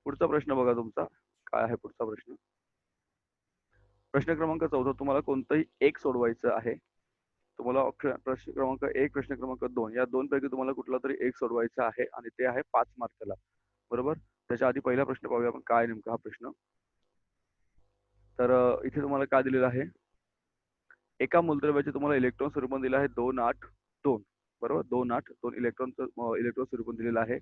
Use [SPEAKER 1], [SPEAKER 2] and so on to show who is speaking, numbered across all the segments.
[SPEAKER 1] पुढचा प्रश्न बघा तुमचा. काय आहे पुढचा प्रश्न? प्रश्न क्रमांक 14 तुम्हाला कोणतंही एक सोडवायचं आहे. तुम्हाला प्रश्न क्रमांक 1, प्रश्न क्रमांक 2 या दोनपैकी तुम्हाला कुठला तरी एक सोडवायचा आहे आणि ते आहे 5 मार्काला. बरोबर? त्याच्या आधी पहिला प्रश्न पाहूया आपण काय नेमका हा प्रश्न. तर इथे तुम्हाला काय दिलेलं आहे? एका मूलद्रव्याचे तुम्हाला इलेक्ट्रॉन स्वरूपात दिलं आहे 282. बरोबर? 282 इलेक्ट्रॉनचं इलेक्ट्रॉन स्वरूपात दिलेलं आहे.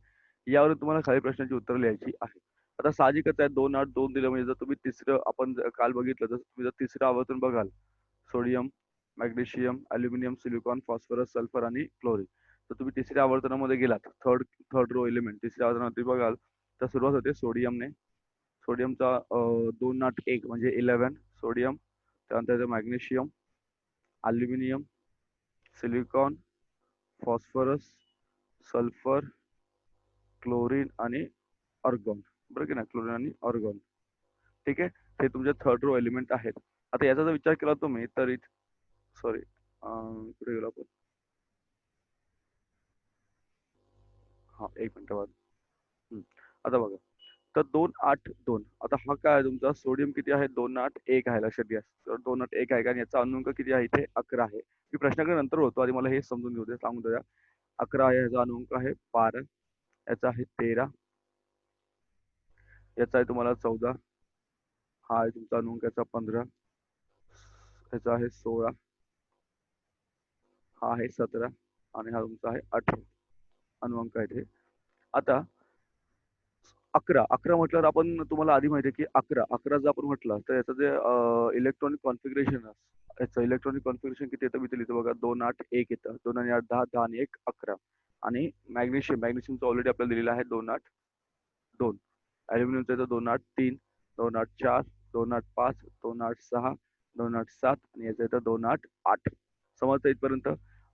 [SPEAKER 1] यावरून तुम्हाला खालील प्रश्नांची उत्तरं लिहायची आहेत. आता साहजिकच आहे 282 दिलं म्हणजे जर तुम्ही तिसरं आपण काल बघितलं तर तुम्ही जर तिसरं आवर्तन बघाल sodium, magnesium, aluminium, silicon, phosphorus, sulphur आणि क्लोरीन. तर तुम्ही तिसऱ्या आवर्तनामध्ये गेलात थर्ड थर्ड रो एलिमेंट तिसऱ्या आवर्तनामध्ये बघाल तर सुरुवात होते सोडियमने. सोडियमचा 201 म्हणजे 11 सोडियम. त्यानंतर येतं magnesium, aluminium, silicon, phosphorus, sulphur, chlorine आणि ऑर्गॉन. बरोबर की नाही? क्लोरीन आणि ऑर्गॉन. ठीक आहे. हे तुमचे थर्ड रो एलिमेंट आहेत. आता याचा जर विचार केला तुम्ही तर सॉरी कुठे गेलो आपण? हा एक मिनिट बाद. आता बघा. तर 282. आता हा काय आहे तुमचा सोडियम किती आहे? 281 आहे. लक्षात घ्या. 281 आहे आणि याचा अणुअंक किती आहे? इथे 11 आहे. मी प्रश्नाकडे नंतर होतो आधी मला हे समजून घेऊ दे, सांगून द्या. 11 आहे, याचा अणुअंक आहे 12, याचा आहे 13, याचा आहे तुम्हाला 14, हा आहे तुमचा अणुअंक याचा 15, याचा आहे 16, हा आहे 17 आणि हा तुमचा आहे 18 अणुअंक आहे ते. आता 11 म्हटल्यावर आपण तुम्हाला आधी माहिती आहे की 11 जर आपण म्हटलं तर याचं जे इलेक्ट्रॉनिक कॉन्फिगरेशन याचं इलेक्ट्रॉनिक कॉन्फिगरेशन किती येतं मी ते लिहितो बघा. 281 येतं. 2 आणि 8 10, 10 आणि 1 11. आणि मॅग्नेशियमचं ऑलरेडी आपल्याला दिलेलं आहे 282. ॲल्युमिनियमचं येतं 283, 284, 285, 286, 287 आणि याचं येतं 288. समजतं इथपर्यंत?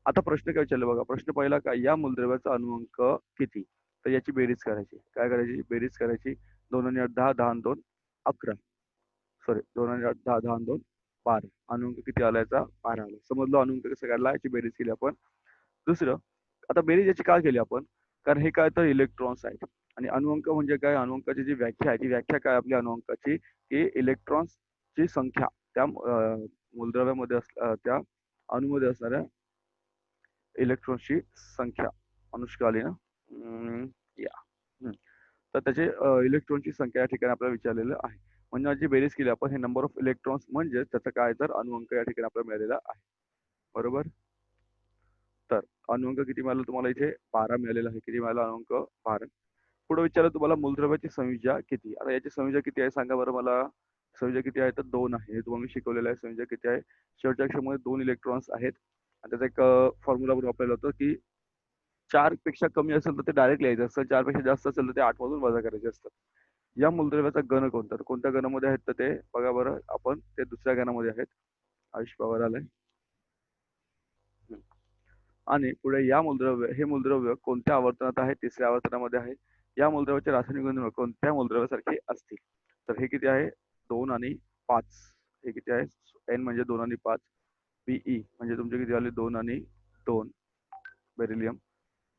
[SPEAKER 1] आता प्रश्न काय विचारले बघा. प्रश्न पहिला काय? या मूलद्रव्याचा अणुअंक किती? तर याची बेरीज करायची. काय करायची? बेरीज करायची. 2 आणि 8 10, 10 आणि 2 11. सॉरी 2 आणि 8 10, 10 आणि 2 12. अणुअंक किती आला याचा? 12 आला. समजलं अणुअंक कसं काढला? याची बेरीज केली आपण. दुसरं, आता बेरीज याची का केली आपण? कारण हे काय तर इलेक्ट्रॉन्स आहेत. आणि अणुअंक म्हणजे काय? अणुअंकाची जी व्याख्या आहे ती व्याख्या काय आपल्या अणुअंकाची की इलेक्ट्रॉन्सची संख्या त्या मूलद्रव्यामध्ये त्या अणूमध्ये असणाऱ्या इलेक्ट्रॉन्सची संख्या. अनुष्का आली ना? या. तर त्याचे इलेक्ट्रॉनची संख्या या ठिकाणी आपल्याला विचारलेलं आहे. म्हणजे जी बेरीज केली आपण हे नंबर ऑफ इलेक्ट्रॉन्स म्हणजे त्याचा काय तर अणुअंक या ठिकाणी आपल्याला मिळालेला आहे. बरोबर? तर अणुअंक किती मिळाला तुम्हाला इथे? 12 मिळालेला आहे. किती मिळाला अणुअंक? 12. पुढे विचारलं तुम्हाला मूलद्रव्याची संयुजा किती? आता याची संयुजा किती आहे सांगा बरं मला. संयुजा किती आहे? तर 2 आहे. हे तुम्हाला मी शिकवलेलं आहे. संयुजा किती आहे? शेवटच्या अक्षरामध्ये 2 इलेक्ट्रॉन्स आहेत. आणि त्याचा एक फॉर्म्युला पण वापरलेला होता की 4 पेक्षा कमी असेल तर ते डायरेक्ट लिहायचं असतं. 4 पेक्षा जास्त असेल तर ते 8 मधून वजा करायचे असतात. या मूलद्रव्याचा गण कोणता? तर कोणत्या गणामध्ये आहेत तर ते बघा बरं आपण. ते दुसऱ्या गणामध्ये आहेत. आयुष पवार आलाय. आणि पुढे हे मूलद्रव्य कोणत्या आवर्तनात आहे? तिसऱ्या आवर्तनामध्ये आहे. या मूलद्रव्याचे रासायनिक गुणधर्म कोणत्या मूलद्रव्यासारखे असतील? तर हे किती आहे? 2 आणि 5. हे किती आहे? एन म्हणजे 2 आणि 5. पीई म्हणजे तुमचे किती आले? 2 आणि 2 बेरिलियम.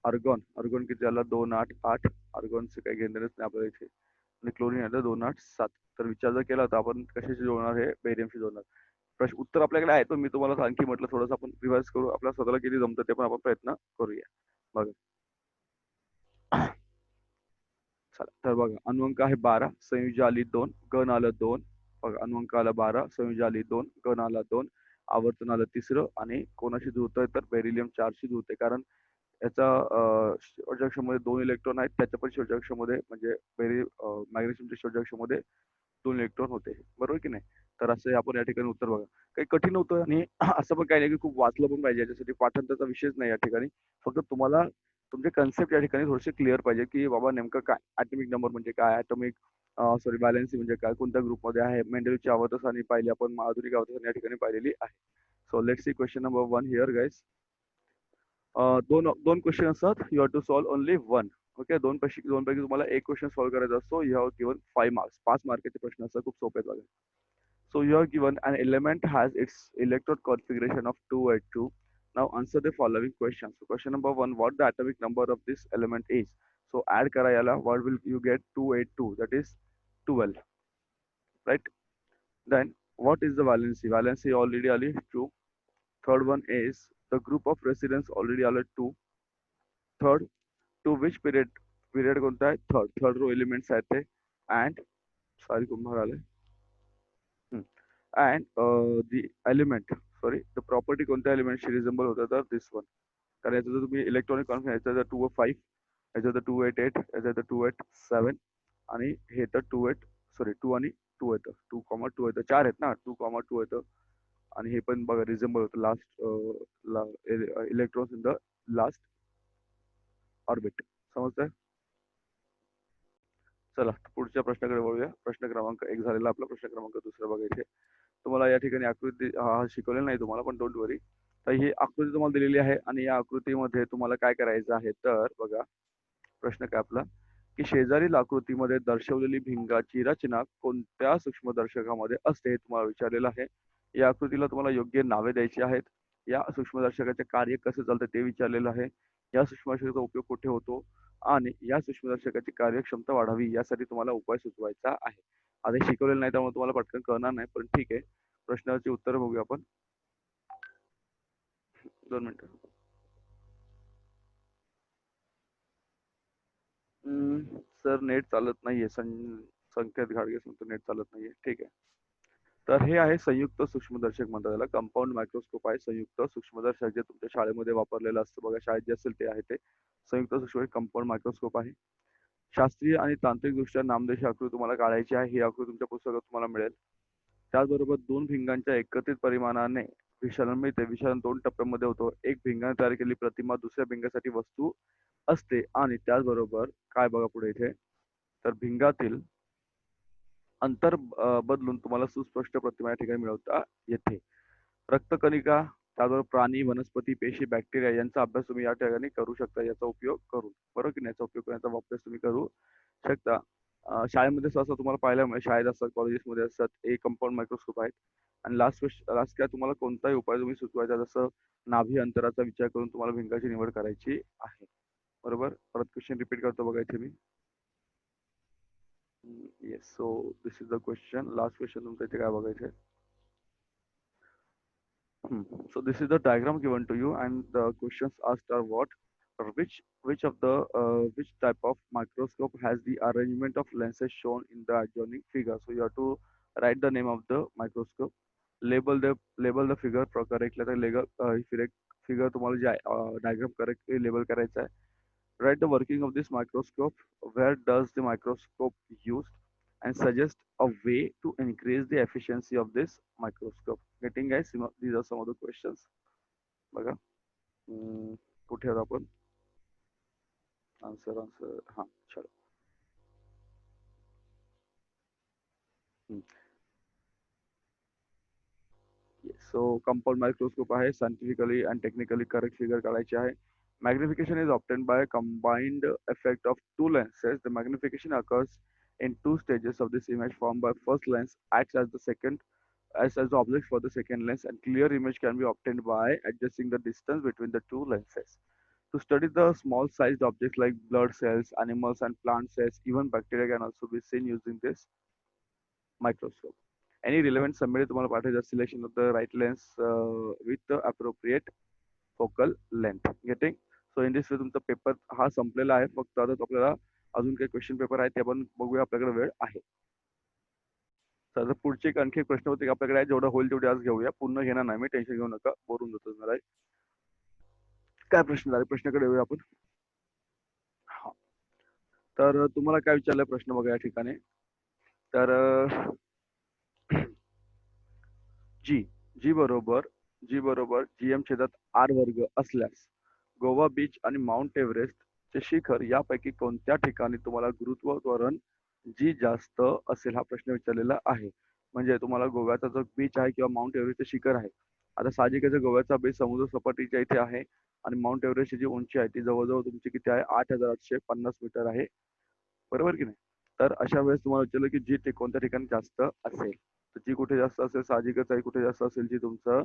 [SPEAKER 1] अर्गॉन किती झाला? 288. अर्गॉनचे काही घेणारच नाही आपल्याला इथे. आणि क्लोरीन आलं 287. तर विचार जर केला तर आपण कशाशी जोडणार? हे बेरियमशी जोडणार. प्रश्न उत्तर आपल्याकडे आहे पण मी तुम्हाला आणखी म्हटलं थोडंसं आपण रिवाइज करू. आपल्या स्वतःला किती जमतं ते पण आपण प्रयत्न करूया. बघा. चला तर बघा अणुअंक आहे 12, संयुजा आली 2, गण आलं 2. बघा अणुअंक आला 12, संयुजा आली 2, गण आला 2, आवर्तन आलं तिसरं आणि कोणाशी जुळतंय तर बेरिलियम 4शी जुळते. कारण याचा शेवटच्या कक्षामध्ये 2 इलेक्ट्रॉन आहेत. त्याच्या पण शेवटच्या कक्षामध्ये म्हणजे मॅग्नेशियमच्या शेवटच्या कक्षामध्ये 2 इलेक्ट्रॉन होते. बरोबर की नाही? तर असं आपण या ठिकाणी उत्तर बघा. काही कठीण होतं आणि असं पण काही नाही की खूप वाचलं पण पाहिजे. याच्यासाठी पाठांतरचा विषयच नाही या ठिकाणी. फक्त तुम्हाला तुमचे कन्सेप्ट या ठिकाणी थोडेसे क्लिअर पाहिजे की बाबा नेमकं काय? ॲटॉमिक नंबर म्हणजे काय? सॉरी बॅलन्सी म्हणजे काय? कोणत्या ग्रुपमध्ये आहे? मेंडेलची आवर्त सारणी पाहिली आपण. आधुनिक आवर्त सारणी या ठिकाणी पाहिलेली आहे. So let's see question number 1 here guys. दोन दोन क्वेश्चन असतात. You have to solve only one. Okay. दोन पैकी तुम्हाला एक क्वेश्चन सॉल्व्ह करायचा असतो. You have given 5 marks. 5 मार्काचे प्रश्न असतात. खूप सोपे आहेत बघा. So you are given an element has its electrode configuration of 282. Now answer the following questions. So question number 1, what the atomic number of this element is? So add करा याला, what will you get? 282, that is 12, right? Then what is the valency? Valency already आली 2. Third one is the group of residents already आलं 2. Third, to which period? Period कोणता आहे? Third row elements आहेत ते. And sorry कुंभार आले. And the element, sorry, the property कोणत्या एलिमेंटशी रिझेंबल होतं तर this one. कारण याचं जर तुम्ही इलेक्ट्रॉनिक कॉन्फिगरेशन याचं 205, याचं तर 288, याचं तर 287 आणि हे तर 28, सॉरी 2 आणि 2 येतं, 2,2 येतं, 4 आहेत ना, 2,2 येतं आणि हे पण बघा रिझेंबल होतं last electrons in the last orbit. समजतंय? चला पुढच्या प्रश्नाकडे वळूया. प्रश्न क्रमांक 1 झालेला आपला. प्रश्न क्रमांक 2 बघा इथे. तुम्हाला या ठिकाणी आकृती शिकवलेली नाही तुम्हाला, पण डोंट वरी. तर ही आकृती तुम्हाला दिलेली आहे आणि या आकृतीमध्ये तुम्हाला काय करायचं आहे तर बघा प्रश्न काय आपला की शेजारील आकृतीमध्ये दर्शवलेली भिंगाची रचना कोणत्या सूक्ष्मदर्शकामध्ये असते हे तुम्हाला विचारलेलं आहे. या आकृतीला तुम्हाला योग्य नावे द्यायची आहेत. या सूक्ष्मदर्शकाचे कार्य कसं चालतं ते विचारलेलं आहे. या सूक्ष्मदर्शकाचा उपयोग कुठे होतो आणि या सूक्ष्मदर्शकाची कार्यक्षमता वाढावी यासाठी तुम्हाला उपाय सुचवायचा आहे. आता शिकवलेलं नाही त्यामुळे तुम्हाला पटकन कळणार नाही, पण ठीक आहे. प्रश्नाची उत्तर बघूया आपण. 2 मिनिटं. सर नेट चालत नाहीये. संकेत घाडगे सांगतो नेट चालत नाहीये. ठीक आहे. तर हे आहे संयुक्त सूक्ष्मदर्शक म्हणतात त्याला. कंपाऊंड मायक्रोस्कोप आहे. संयुक्त सूक्ष्मदर्शक जे तुमच्या शाळेमध्ये वापरलेलं असतं बघा, शाळेत जे असेल ते आहे ते संयुक्त सूक्ष्म कंपाऊंड मायक्रोस्कोप आहे. शास्त्रीय आणि तांत्रिकदृष्ट्या नामदेशी आकृती तुम्हाला काढायची आहे. ही आकृती तुमच्या पुस्तकात तुम्हाला मिळेल. त्याचबरोबर 2 भिंगांच्या एकत्रित परिमाणाने विचलन मिळते. विचलन 2 टप्प्यांमध्ये होतो. एक भिंगाने तयार केलेली प्रतिमा दुसऱ्या भिंगासाठी वस्तू असते आणि त्याचबरोबर काय बघा पुढे इथे तर भिंगातील अंतर बदलून तुम्हाला सुस्पष्ट प्रतिमा या ठिकाणी मिळवता येते. रक्तकणिका, त्याचबरोबर प्राणी, वनस्पती, पेशी, बॅक्टेरिया यांचा अभ्यास तुम्ही या ठिकाणी करू शकता याचा उपयोग करून. बरोबर की नाही? याचा उपयोग करण्याचा अभ्यास तुम्ही करू शकता. शाळेमध्ये सहसा तुम्हाला पाहायला मिळेल, शाळेत असतात, कॉलेजेसमध्ये असतात, एक कंपाऊंड मायक्रोस्कोप आहेत. आणि लास्ट काय तुम्हाला कोणताही उपाय तुम्ही सुचवायचा, जसं नाभी अंतराचा विचार करून तुम्हाला भिंगाची निवड करायची आहे. बरोबर? परत क्वेश्चन रिपीट करतो बघा इथे मी. Yes, so this is the question. Last question तुमचं इथे काय बघायचं आहे? So this is the diagram given to you, and the questions asked are what? Or which of the which type of microscope has the arrangement of lenses shown in the adjoining figure? So you have to write the name of the microscope, label the figure correctly. आता figure तुम्हाला जे diagram correctly label करायचा आहे. Write the working of this microscope. Where does the microscope used? And suggest a way to increase the efficiency of this microscope. Getting guys? These are some of the questions. बघा कुठे आहोत आपण? Answer हां चलो. So compound microscope आहे. Scientifically and technically correct figure काढायची आहे. Magnification is obtained by a combined effect of two lenses. The magnification occurs in 2 stages of this image formed by first lens acts as the second as the object for the second lens, and clear image can be obtained by adjusting the distance between the 2 lenses. To study the small sized objects like blood cells, animals and plant cells, even bacteria can also be seen using this microscope. Any relevant summary तुम्हाला पाठायचं selection of the right lens with the appropriate focal length. Getting? So in this way तुमचा paper हा संपलेला आहे. फक्त आता आपल्याला अजून काही क्वेश्चन पेपर आहे ते आपण बघूया, आपल्याकडे वेळ आहे. तर पुढचे आणखी प्रश्न होते आपल्याकडे आहे, जेवढं होईल तेवढे आज घेऊया. पूर्ण घेणार नाही मी, टेन्शन घेऊ नका, बोलून जातो मला. काय प्रश्न झाले? प्रश्नाकडे येऊया आपण. हा तर तुम्हाला काय विचारलाय प्रश्न बघा या ठिकाणी. तर जी बरोबर GM छेदात R वर्ग असल्यास गोवा बीच आणि माउंट एव्हरेस्ट चे शिखर यापैकी कोणत्या ठिकाणी तुम्हाला गुरुत्वाकर्षण जी जास्त असेल हा प्रश्न विचारलेला आहे. म्हणजे तुम्हाला गोव्याचा जो बीच आहे किंवा माउंट एव्हरेस्ट शिखर आहे, आता साहजिकच गोव्याचा बीच समुद्र सपाटीच्या इथे आहे आणि माउंट एव्हरेस्टची जी उंची आहे ती जवळजवळ तुमची किती आहे? 8,850 मीटर आहे. बरोबर की नाही? तर अशा वेळेस तुम्हाला विचारलं की जी कोणत्या ठिकाणी जास्त असेल, तर जी कुठे जास्त असेल साहजिकच आहे, कुठे जास्त असेल जी तुमचं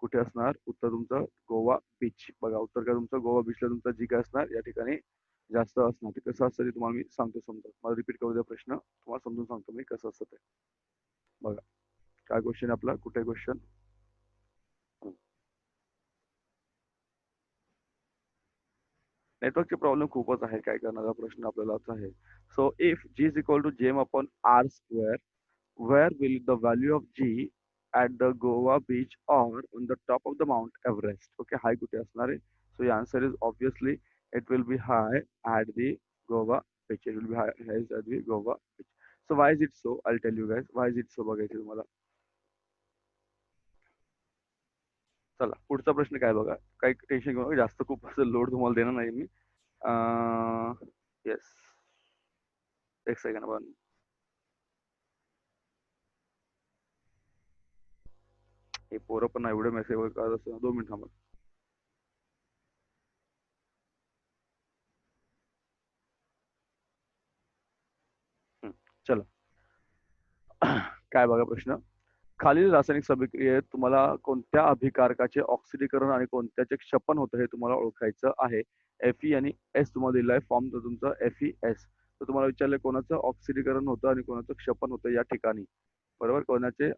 [SPEAKER 1] कुठे असणार? उत्तर तुमचं गोवा बीच. बघा उत्तर काय तुमचं गोवा बीचला तुमचं जी काय असणार या ठिकाणी जास्त असणार. ते कसं असतं ते तुम्हाला मी सांगतो समजा. मला रिपीट करू द्या प्रश्न. तुम्हाला समजून सांगतो मी कसं असतं ते. बघा. काय क्वेश्चन आपला? कुठे क्वेश्चन? नेटवर्कचे प्रॉब्लेम खूपच आहे. काय करणार हा प्रश्न आपल्यालाच आहे. So if G is equal to Jm upon R square, where will the value of G at the Goa beach or on the top of the Mount Everest? Okay, high कुठे असणार आहे? So the answer is obviously it will be high at the Goa beach. It will be high at the Goa beach. So why is it so? I'll tell you guys. Why is it so बघायचे तुम्हाला. चला पुढचा प्रश्न काय बघा. काही tension घेऊ नका. जास्त खूप असं लोड तुम्हाला देणार नाही मी. येस. एक सेकंड पण. हे पोरं पण एवढे मेसेज वगैरे करत असतात. 2 मिनिट थांबा. चला. काय बघा प्रश्न. खालील रासायनिक अभिक्रियेत तुम्हाला कोणत्या अभिकारकाचे ऑक्सिडीकरण आणि कोणत्याचे क्षपन होतं हे तुम्हाला ओळखायचं आहे. Fe आणि S तुम्हाला दिलाय फॉर्म तर तुमचा FeS. तर तुम्हाला विचारलंय कोणाचं ऑक्सिडीकरण होतं आणि कोणाचं क्षपन होतं या ठिकाणी. बरोबर. कोणाचे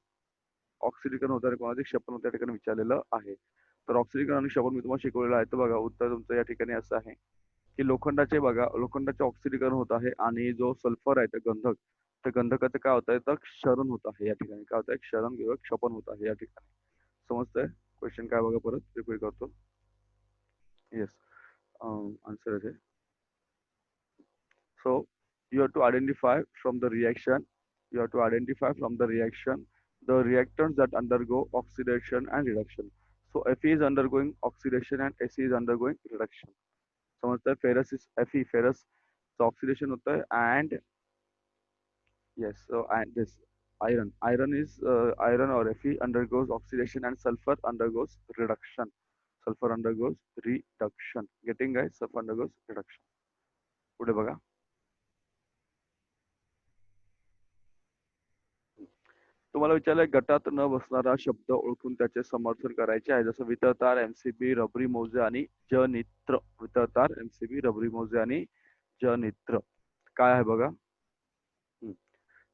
[SPEAKER 1] ऑक्सिडीकरण होतं आणि कोणाचे क्षपन होतं या ठिकाणी विचारलेलं आहे. तर ऑक्सिडीकरण आणि क्षपन मी तुम्हाला शिकवलेलं आहे. तर बघा उत्तर तुमचं या ठिकाणी असं आहे की लोखंडाचे बघा लोखंडाचे ऑक्सिडीकरण होत आहे आणि जो सल्फर आहे ते गंधक त्या गंधकाचं काय होत आहे तर क्षरण होत आहे या ठिकाणी. काय होत आहे? क्षरण किंवा क्षपन होत आहे या ठिकाणी. समजतंय? क्वेश्चन काय बघा परत रिपीट करतो. येस. आन्सर आहे. So you have to identify from the reaction. You have to identify from the reaction the reactants that undergo oxidation and reduction. So Fe is undergoing oxidation and Se is undergoing reduction. समजता है. Ferrous is Fe ferrous तो oxidation होता है and yes so and this iron is iron or Fe undergoes oxidation and sulfur undergoes reduction. Sulfur undergoes reduction. Getting guys? Sulfur undergoes reduction. पुढे बघा. तुम्हाला विचारलंय गटात न बसणारा शब्द ओळखून त्याचे समर्थन करायचे आहे. जसं वितळतार, एमसीबी, रबरी मोजे आणि जनित्र. वितळतार, एमसीबी, रबरी मोजे आणि जनित्र. काय आहे बघा.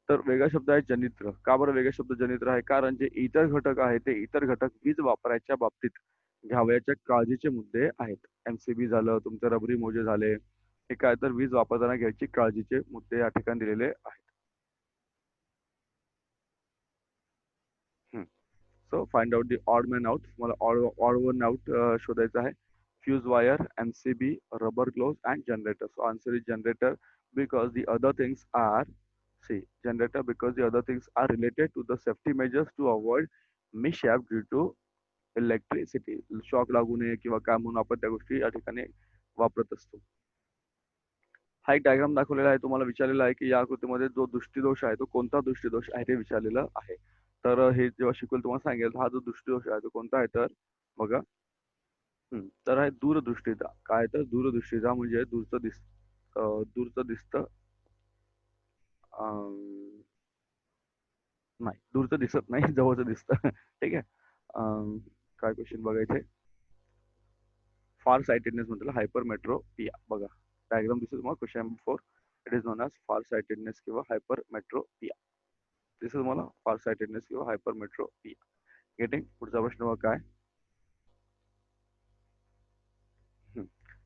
[SPEAKER 1] तर वेगळा शब्द आहे जनित्र. का बरं वेगळा शब्द जनित्र आहे? कारण जे इतर घटक आहेत ते इतर घटक वीज वापरायच्या बाबतीत घ्यावयाच्या काळजीचे मुद्दे आहेत. एमसीबी झालं, तुमचे रबरी मोजे झाले. हे काय तर वीज वापरताना घ्यायची काळजीचे मुद्दे या ठिकाणी दिलेले आहेत. So find out the odd man out. मला ऑड वन आउट शोधायचं आहे. Fuse wire, MCB, rubber gloves and generator. So answer is generator because the other things are see generator because the other things are related to the safety measures to avoid mishap due to electricity. Shock लागू नये किंवा काय म्हणून आपण त्या गोष्टी या ठिकाणी वापरत असतो. हा एक डायग्राम दाखवलेला आहे. तुम्हाला विचारलेला आहे की या आकृतीमध्ये जो दृष्टिदोष आहे तो कोणता दृष्टिदोष आहे ते विचारलेलं आहे. तर हे जेव्हा शिकवेल तुम्हाला सांगेल हा जो दृष्टिदोष आहे तो कोणता आहे तर बघा. तर आहे दूरदृष्टीचा. काय तर दूरदृष्टीचा म्हणजे दूरचं दिसतं. नाही दूरचं दिसत नाही जवळचं दिसतं. ठीक आहे. काय क्वेश्चन बघायचंय. फार साइटेडनेस म्हणतो हायपरमेट्रोपिया. बघा डायग्राम दिसतो तुम्हाला question number 4. It is non as far sightedness किंवा हायपरमेट्रोपिया. दिसतो तुम्हाला फार साइटेडनेस किंवा हायपरमेट्रोपिया. गेटिंग. पुढचा प्रश्न बघा काय.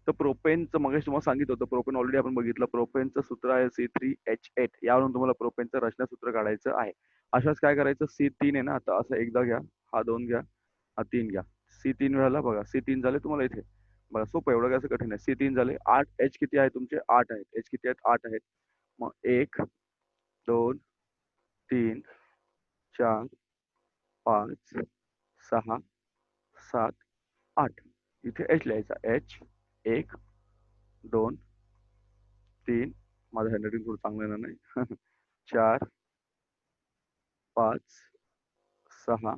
[SPEAKER 1] तर प्रोपेनचं मग तुम्हाला सांगितलं होतं. प्रोपेन ऑलरेडी आपण बघितलं. प्रोपेनचं सूत्र आहे C3H8. यावरून तुम्हाला प्रोपेनचं रचना सूत्र काढायचं आहे. अशाच काय करायचं. C3 आहे ना आता असं एकदा घ्या. हा 2 घ्या. हा 3 घ्या. C3 वेळाला बघा. C3 झाले तुम्हाला इथे. बघा सोपं एवढं काय असं कठीण आहे. C3 झाले. 8 H किती आहे तुमचे 8 आहेत. H किती आहेत 8 आहेत. मग 1 2 3 4 5 6 7 8. इथे H लिहायचा. H 1 2 3 माझं हँडरायटिंग थोडं चांगलं येणार नाही. 4 5 6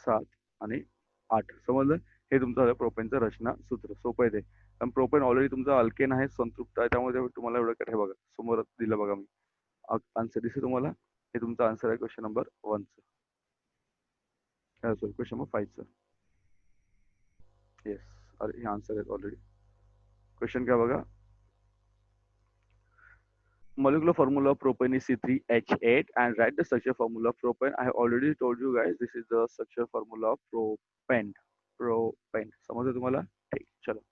[SPEAKER 1] 7 आणि 8. समजलं. हे तुमचं झालं प्रोपेनचं रचना सूत्र. सोपं आहे ते. कारण प्रोपेन ऑलरेडी तुमचा अल्केन आहे, संतृप्त आहे. त्यामुळे तुम्हाला एवढं काय बघा समोरच दिलं बघा मी. आन्सर दिसेल तुम्हाला. हे तुमचा आन्सर आहे क्वेश्चन नंबर 1चं. सॉरी क्वेश्चन नंबर 5चं. येस. अरे हे आन्सर आहे ऑलरेडी. क्वेश्चन क्या बघा. Molecular formula of propane is C3H8 and write the structure formula of propane. I have already told you guys this is the structure formula of propane. समजलं तुम्हाला? ठीक, चलो.